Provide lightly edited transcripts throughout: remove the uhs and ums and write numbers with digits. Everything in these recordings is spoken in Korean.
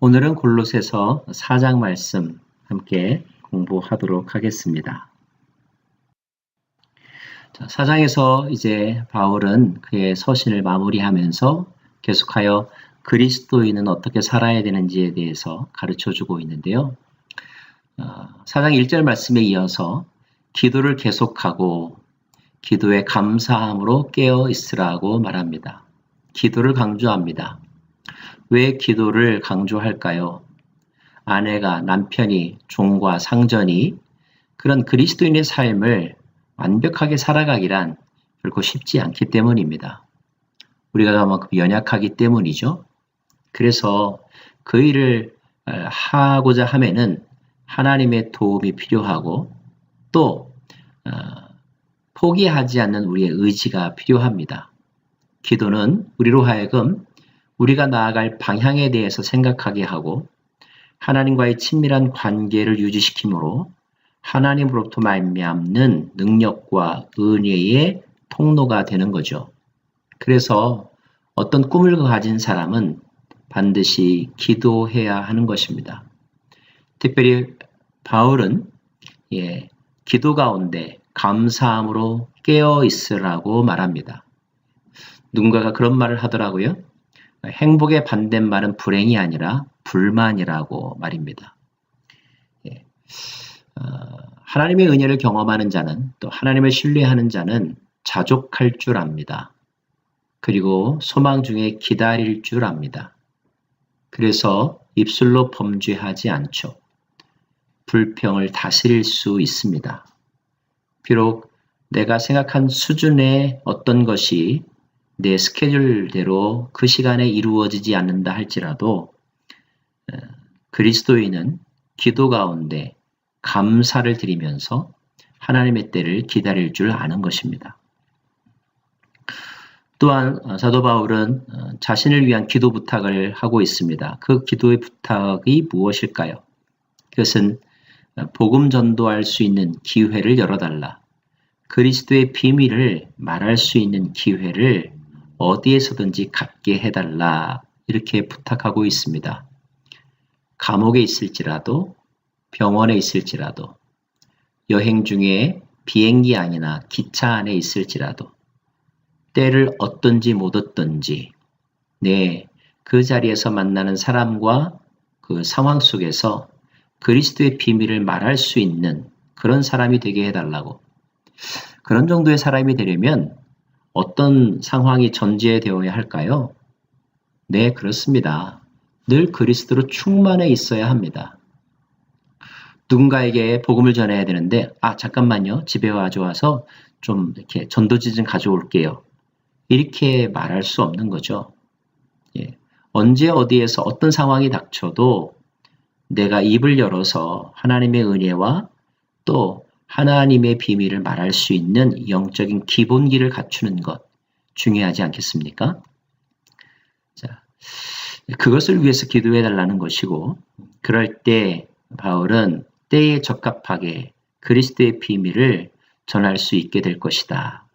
오늘은 골로새서 4장 말씀 함께 공부하도록 하겠습니다. 4장에서 이제 바울은 그의 서신을 마무리하면서 계속하여 그리스도인은 어떻게 살아야 되는지에 대해서 가르쳐주고 있는데요. 4장 1절 말씀에 이어서 기도를 계속하고 기도에 감사함으로 깨어 있으라고 말합니다. 기도를 강조합니다. 왜 기도를 강조할까요? 아내가, 남편이, 종과 상전이 그런 그리스도인의 삶을 완벽하게 살아가기란 결코 쉽지 않기 때문입니다. 우리가 그만큼 연약하기 때문이죠. 그래서 그 일을 하고자 하면은 하나님의 도움이 필요하고 또 포기하지 않는 우리의 의지가 필요합니다. 기도는 우리로 하여금 우리가 나아갈 방향에 대해서 생각하게 하고 하나님과의 친밀한 관계를 유지시키므로 하나님으로부터 말미암는 능력과 은혜의 통로가 되는 거죠. 그래서 어떤 꿈을 가진 사람은 반드시 기도해야 하는 것입니다. 특별히 바울은 기도 가운데 감사함으로 깨어 있으라고 말합니다. 누군가가 그런 말을 하더라고요. 행복의 반대말은 불행이 아니라 불만이라고 말입니다. 하나님의 은혜를 경험하는 자는 또 하나님을 신뢰하는 자는 자족할 줄 압니다. 그리고 소망 중에 기다릴 줄 압니다. 그래서 입술로 범죄하지 않죠. 불평을 다스릴 수 있습니다. 비록 내가 생각한 수준의 어떤 것이 내 스케줄대로 그 시간에 이루어지지 않는다 할지라도 그리스도인은 기도 가운데 감사를 드리면서 하나님의 때를 기다릴 줄 아는 것입니다. 또한 사도 바울은 자신을 위한 기도 부탁을 하고 있습니다. 그 기도의 부탁이 무엇일까요? 그것은 복음 전도할 수 있는 기회를 열어달라. 그리스도의 비밀을 말할 수 있는 기회를 어디에서든지 갖게 해달라 이렇게 부탁하고 있습니다. 감옥에 있을지라도 병원에 있을지라도 여행 중에 비행기 안이나 기차 안에 있을지라도 때를 얻든지 못 얻든지 그 자리에서 만나는 사람과 그 상황 속에서 그리스도의 비밀을 말할 수 있는 그런 사람이 되게 해달라고. 그런 정도의 사람이 되려면 어떤 상황이 전제되어야 할까요? 네, 그렇습니다. 늘 그리스도로 충만해 있어야 합니다. 누군가에게 복음을 전해야 되는데, 잠깐만요. 집에 와서 좀 이렇게 전도지 좀 가져올게요. 이렇게 말할 수 없는 거죠. 언제 어디에서 어떤 상황이 닥쳐도 내가 입을 열어서 하나님의 은혜와 또 하나님의 비밀을 말할 수 있는 영적인 기본기를 갖추는 것 중요하지 않겠습니까? 자, 그것을 위해서 기도해 달라는 것이고 그럴 때 바울은 때에 적합하게 그리스도의 비밀을 전할 수 있게 될 것이다.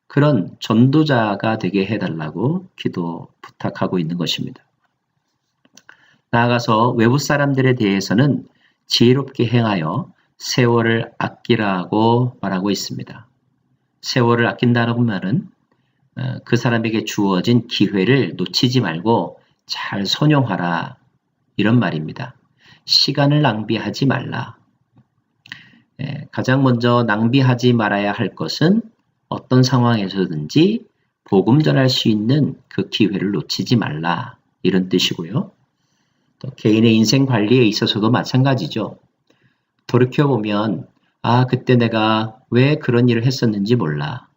그런 전도자가 되게 해달라고 기도 부탁하고 있는 것입니다. 나아가서 외부 사람들에 대해서는 지혜롭게 행하여 세월을 아끼라고 말하고 있습니다. 세월을 아낀다는 말은 그 사람에게 주어진 기회를 놓치지 말고 잘 선용하라 이런 말입니다. 시간을 낭비하지 말라. 가장 먼저 낭비하지 말아야 할 것은 어떤 상황에서든지 복음 전할 수 있는 그 기회를 놓치지 말라 이런 뜻이고요. 또 개인의 인생 관리에 있어서도 마찬가지죠. 돌이켜보면 그때 내가 왜 그런 일을 했었는지 몰라.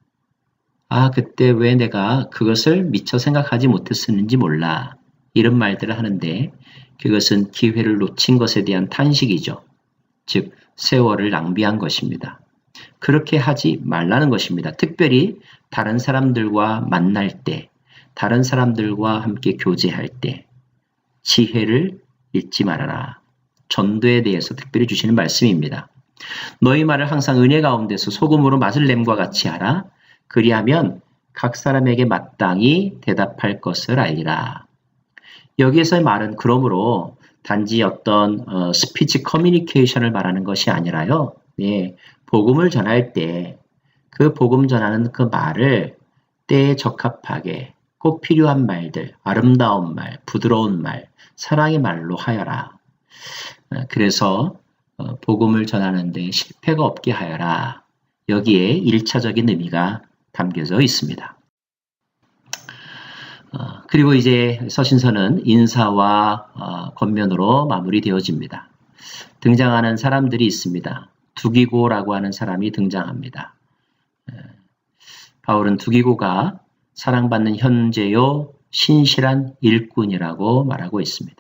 그때 왜 내가 그것을 미처 생각하지 못했었는지 몰라. 이런 말들을 하는데 그것은 기회를 놓친 것에 대한 탄식이죠. 즉 세월을 낭비한 것입니다. 그렇게 하지 말라는 것입니다. 특별히 다른 사람들과 만날 때, 다른 사람들과 함께 교제할 때 지혜를 잊지 말아라. 전도에 대해서 특별히 주시는 말씀입니다. 너희 말을 항상 은혜 가운데서 소금으로 맛을 냄과 같이 하라. 그리하면 각 사람에게 마땅히 대답할 것을 알리라. 여기에서의 말은 그러므로 단지 어떤 스피치 커뮤니케이션을 말하는 것이 아니라요. 예, 복음을 전할 때 그 복음 전하는 그 말을 때에 적합하게 꼭 필요한 말들, 아름다운 말, 부드러운 말, 사랑의 말로 하여라. 그래서 복음을 전하는 데 실패가 없게 하여라. 여기에 1차적인 의미가 담겨져 있습니다. 그리고 이제 서신서는 인사와 권면으로 마무리되어집니다. 등장하는 사람들이 있습니다. 두기고라고 하는 사람이 등장합니다. 바울은 두기고가 사랑받는 현재요 신실한 일꾼이라고 말하고 있습니다.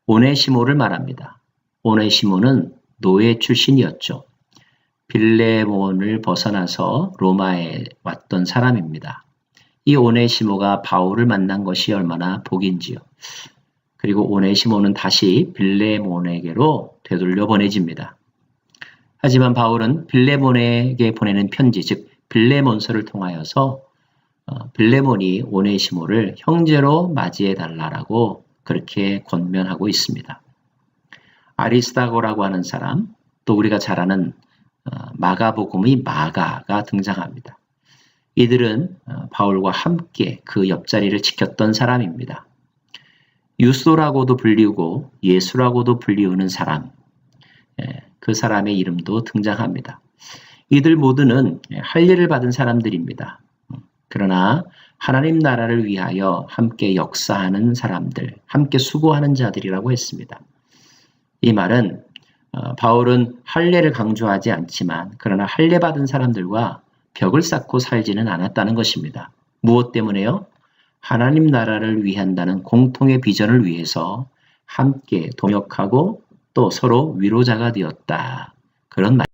오네시모를 말합니다. 오네시모는 노예 출신이었죠. 빌레몬을 벗어나서 로마에 왔던 사람입니다. 이 오네시모가 바울을 만난 것이 얼마나 복인지요. 그리고 오네시모는 다시 빌레몬에게로 되돌려 보내집니다. 하지만 바울은 빌레몬에게 보내는 편지, 즉 빌레몬서를 통하여서 빌레몬이 오네시모를 형제로 맞이해 달라고 그렇게 권면하고 있습니다. 아리스타고라고 하는 사람, 또 우리가 잘 아는 마가복음의 마가가 등장합니다. 이들은 바울과 함께 그 옆자리를 지켰던 사람입니다. 유소라고도 불리우고 예수라고도 불리우는 사람, 그 사람의 이름도 등장합니다. 이들 모두는 할례를 받은 사람들입니다. 그러나 하나님 나라를 위하여 함께 역사하는 사람들, 함께 수고하는 자들이라고 했습니다. 이 말은 바울은 할례를 강조하지 않지만 그러나 할례 받은 사람들과 벽을 쌓고 살지는 않았다는 것입니다. 무엇 때문에요? 하나님 나라를 위한다는 공통의 비전을 위해서 함께 동역하고 또 서로 위로자가 되었다. 그런 말.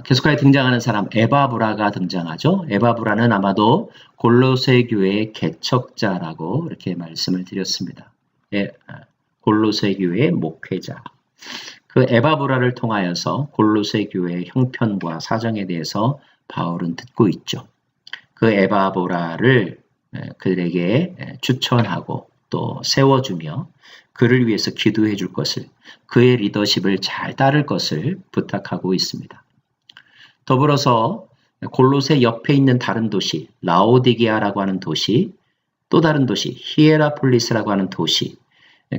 계속하여 등장하는 사람 에바브라가 등장하죠. 에바브라는 아마도 골로새 교회의 개척자라고 이렇게 말씀을 드렸습니다. 골로새 교회의 목회자. 그 에바브라를 통하여서 골로새 교회의 형편과 사정에 대해서 바울은 듣고 있죠. 그 에바브라를 그들에게 추천하고 또 세워주며 그를 위해서 기도해 줄 것을, 그의 리더십을 잘 따를 것을 부탁하고 있습니다. 더불어서 골로새 옆에 있는 다른 도시, 라오디게아라고 하는 도시, 또 다른 도시, 히에라폴리스라고 하는 도시,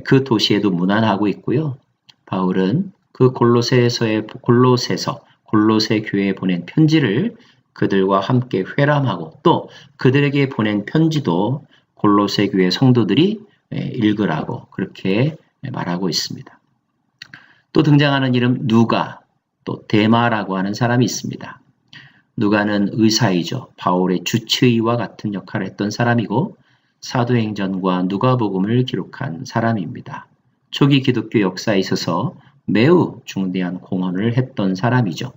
그 도시에도 문안하고 있고요. 바울은 그 골로새서 골로새 교회에 보낸 편지를 그들과 함께 회람하고 또 그들에게 보낸 편지도 골로새 교회 성도들이 읽으라고 그렇게 말하고 있습니다. 또 등장하는 이름 누가, 또 데마라고 하는 사람이 있습니다. 누가는 의사이죠. 바울의 주치의와 같은 역할을 했던 사람이고 사도행전과 누가복음을 기록한 사람입니다. 초기 기독교 역사에 있어서 매우 중대한 공헌을 했던 사람이죠.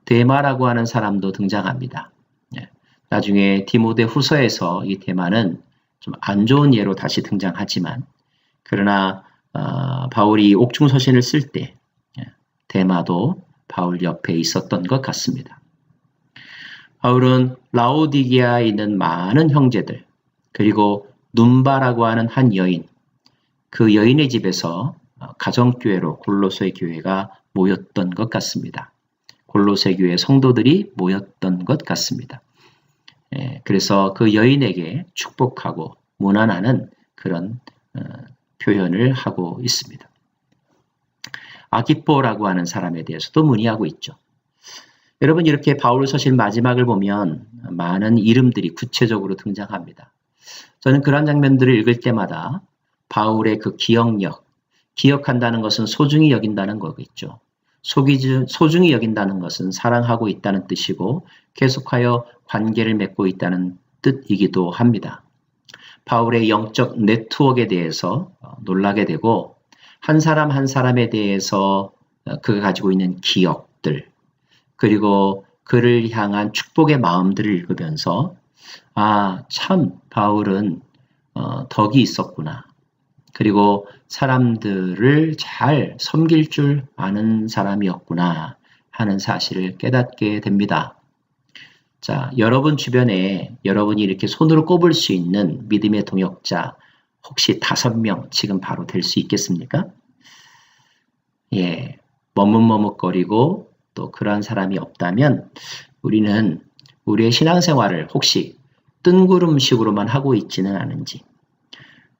데마라고 하는 사람도 등장합니다. 나중에 디모데 후서에서 이 데마는 좀 안 좋은 예로 다시 등장하지만 그러나 바울이 옥중서신을 쓸 때 데마도 바울 옆에 있었던 것 같습니다. 바울은 라오디게아에 있는 많은 형제들 그리고 눈바라고 하는 한 여인, 그 여인의 집에서 가정교회로 골로새 교회가 모였던 것 같습니다. 골로새 교회 성도들이 모였던 것 같습니다. 그래서 그 여인에게 축복하고 문안하는 그런 표현을 하고 있습니다. 아기포라고 하는 사람에 대해서도 문의하고 있죠. 여러분 이렇게 바울 서신 마지막을 보면 많은 이름들이 구체적으로 등장합니다. 저는 그런 장면들을 읽을 때마다 바울의 그 기억력, 기억한다는 것은 소중히 여긴다는 거겠죠. 소중히 여긴다는 것은 사랑하고 있다는 뜻이고 계속하여 관계를 맺고 있다는 뜻이기도 합니다. 바울의 영적 네트워크에 대해서 놀라게 되고 한 사람 한 사람에 대해서 그가 가지고 있는 기억들 그리고 그를 향한 축복의 마음들을 읽으면서 참 바울은 덕이 있었구나. 그리고 사람들을 잘 섬길 줄 아는 사람이었구나 하는 사실을 깨닫게 됩니다. 자, 여러분 주변에 여러분이 이렇게 손으로 꼽을 수 있는 믿음의 동역자 혹시 5명 지금 바로 될 수 있겠습니까? 예, 머뭇머뭇거리고 또 그런 사람이 없다면 우리는 우리의 신앙생활을 혹시 뜬구름식으로만 하고 있지는 않은지,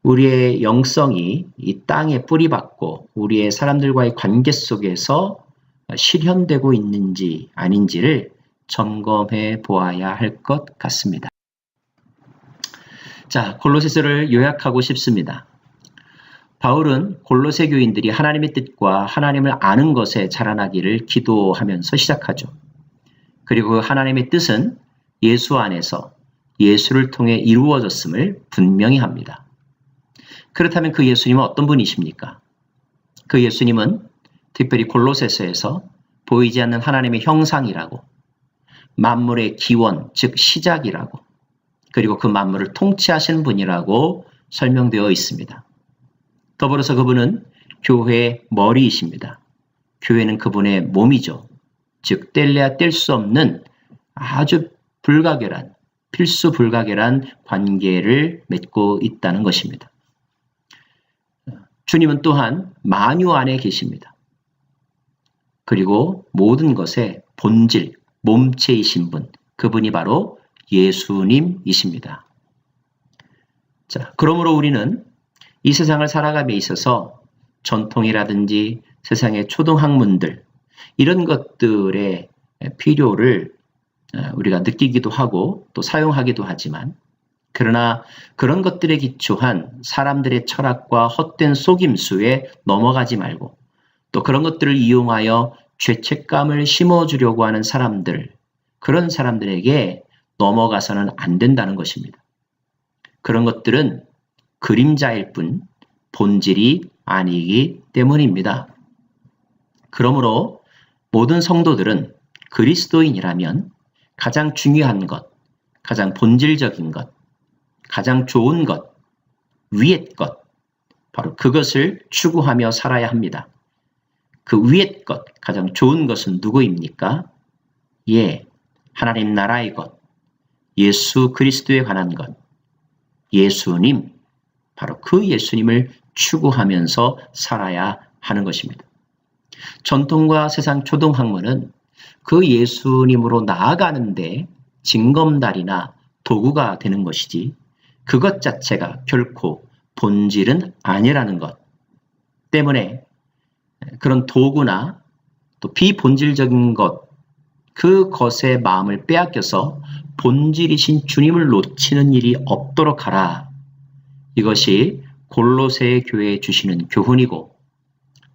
우리의 영성이 이 땅에 뿌리박고 우리의 사람들과의 관계 속에서 실현되고 있는지 아닌지를 점검해 보아야 할 것 같습니다. 자, 골로새서를 요약하고 싶습니다. 바울은 골로새 교인들이 하나님의 뜻과 하나님을 아는 것에 자라나기를 기도하면서 시작하죠. 그리고 하나님의 뜻은 예수 안에서 예수를 통해 이루어졌음을 분명히 합니다. 그렇다면 그 예수님은 어떤 분이십니까? 그 예수님은 특별히 골로새서에서 보이지 않는 하나님의 형상이라고, 만물의 기원, 즉 시작이라고, 그리고 그 만물을 통치하시는 분이라고 설명되어 있습니다. 더불어서 그분은 교회의 머리이십니다. 교회는 그분의 몸이죠. 즉 뗄래야 뗄 수 없는 아주 불가결한, 필수 불가결한 관계를 맺고 있다는 것입니다. 주님은 또한 만유 안에 계십니다. 그리고 모든 것의 본질, 몸체이신 분, 그분이 바로 예수님이십니다. 자, 그러므로 우리는 이 세상을 살아감에 있어서 전통이라든지 세상의 초등학문들, 이런 것들의 필요를 우리가 느끼기도 하고 또 사용하기도 하지만, 그러나 그런 것들에 기초한 사람들의 철학과 헛된 속임수에 넘어가지 말고, 또 그런 것들을 이용하여 죄책감을 심어주려고 하는 사람들, 그런 사람들에게 넘어가서는 안 된다는 것입니다. 그런 것들은 그림자일 뿐 본질이 아니기 때문입니다. 그러므로 모든 성도들은 그리스도인이라면 가장 중요한 것, 가장 본질적인 것, 가장 좋은 것, 위의 것, 바로 그것을 추구하며 살아야 합니다. 그 위의 것, 가장 좋은 것은 누구입니까? 예, 하나님 나라의 것, 예수 그리스도에 관한 것, 예수님, 바로 그 예수님을 추구하면서 살아야 하는 것입니다. 전통과 세상 초등학문은 그 예수님으로 나아가는데 징검다리나 도구가 되는 것이지, 그것 자체가 결코 본질은 아니라는 것 때문에 그런 도구나 또 비본질적인 것, 그것의 마음을 빼앗겨서 본질이신 주님을 놓치는 일이 없도록 하라. 이것이 골로새 교회에 주시는 교훈이고,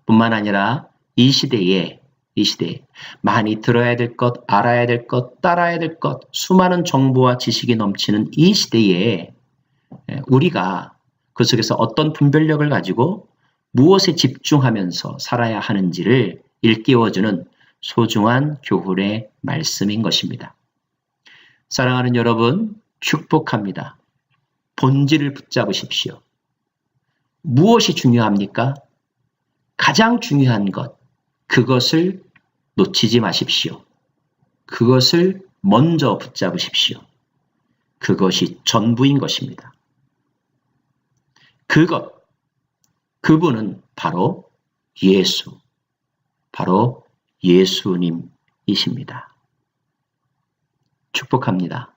뿐만 아니라 이 시대에 많이 들어야 될 것, 알아야 될 것, 따라야 될 것, 수많은 정보와 지식이 넘치는 이 시대에 우리가 그 속에서 어떤 분별력을 가지고 무엇에 집중하면서 살아야 하는지를 일깨워주는 소중한 교훈의 말씀인 것입니다. 사랑하는 여러분, 축복합니다. 본질을 붙잡으십시오. 무엇이 중요합니까? 가장 중요한 것, 그것을 놓치지 마십시오. 그것을 먼저 붙잡으십시오. 그것이 전부인 것입니다. 그분은 바로 예수, 바로 예수님이십니다. 축복합니다.